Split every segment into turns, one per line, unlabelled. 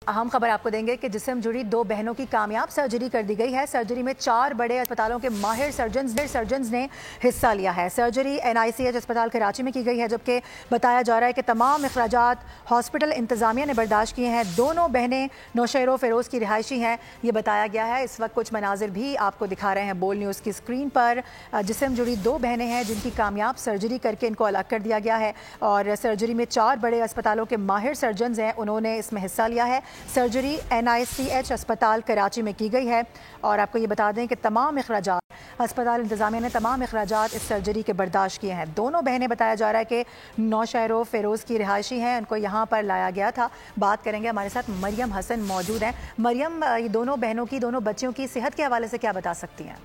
अहम खबर आपको देंगे कि जिस्म जुड़ी दो बहनों की कामयाब सर्जरी कर दी गई है। सर्जरी में 4 बड़े अस्पतालों के माहिर सर्जन्स ने हिस्सा लिया है। सर्जरी NICH अस्पताल कराची में की गई है, जबकि बताया जा रहा है कि तमाम अखराजात हॉस्पिटल इंतजामिया ने बर्दाश्त किए हैं। दोनों बहनें नौशेरो फिरोज की रिहायशी हैं, ये बताया गया है। इस वक्त कुछ मनाजिर भी आपको दिखा रहे हैं बोल न्यूज़ की स्क्रीन पर। जिस्म जुड़ी दो बहनें हैं जिनकी कामयाब सर्जरी करके इनको अलग कर दिया गया है और सर्जरी में 4 बड़े अस्पतालों के माहिर सर्जन्स हैं, उन्होंने इसमें हिस्सा लिया है। सर्जरी NICH अस्पताल कराची में की गई है और आपको ये बता दें कि तमाम अखराजात अस्पताल इंतजामिया ने तमाम अखराजात इस सर्जरी के बर्दाश्त किए हैं। दोनों बहनें बताया जा रहा है कि नौशेरो फिरोज की रिहायशी हैं, उनको यहाँ पर लाया गया था। बात करेंगे, हमारे साथ मरियम हसन मौजूद हैं। मरियम, ये दोनों बहनों की, दोनों बच्चियों की सेहत के हवाले से क्या बता सकती हैं?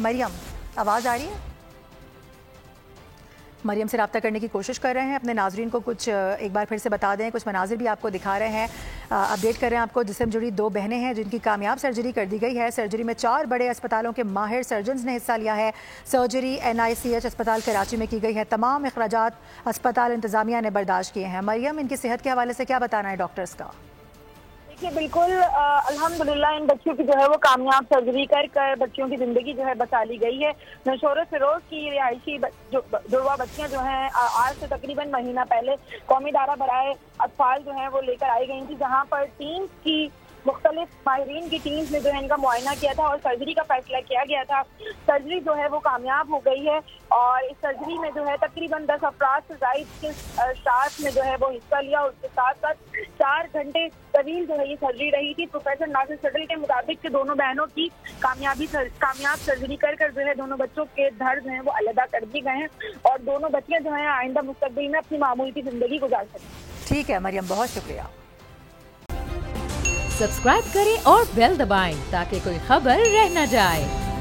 मरियम, आवाज़ आ रही है? मरियम से रब्ता करने की कोशिश कर रहे हैं। अपने नाजरीन को कुछ एक बार फिर से बता दें, कुछ मनाजिर भी आपको दिखा रहे हैं, अपडेट कर रहे हैं आपको। जिस्म जुड़ी दो बहनें हैं जिनकी कामयाब सर्जरी कर दी गई है। सर्जरी में 4 बड़े अस्पतालों के माहिर सर्जन्स ने हिस्सा लिया है। सर्जरी NICH अस्पताल कराची में की गई है। तमाम अखराजात अस्पताल इंतजामिया ने बर्दाश्त किए हैं। मरियम, इनकी सेहत के हवाले से क्या बताना है डॉक्टर्स का?
बिल्कुल अल्हम्दुलिल्लाह इन बच्चियों की जो है वो कामयाब सर्जरी कर बच्चियों की जिंदगी जो है बचा ली गई है। नौशेरो फिरोज की रिहायशी जुड़वा बच्चियां जो हैं आज से तकरीबन महीना पहले कौमी दायरा बराए अतफाल जो है वो लेकर आई गई थी, जहां पर टीम की मुख्तलिफ माहिरीन की टीम्स ने जो है इनका मुआयना किया था और सर्जरी का फैसला किया गया था। सर्जरी जो है वो कामयाब हो गई है और इस सर्जरी में जो है तकरीबन 10 अफराद से जायद के स्टाफ ने जो है वो हिस्सा लिया। उसके साथ साथ 4 घंटे तवील जो है ये सर्जरी रही थी। प्रोफेसर नासिर सडल के मुताबिक कि दोनों बहनों की कामयाब सर्जरी कर जो है दोनों बच्चों के धड़ जो है वो अलहदा कर दिए गए हैं और दोनों बच्चियां जो है आइंदा मुस्तकबिल में अपनी मामूल की जिंदगी गुजार सकें।
ठीक है मरियम, बहुत शुक्रिया।
सब्सक्राइब करें और बेल दबाएं ताकि कोई खबर रह न जाए।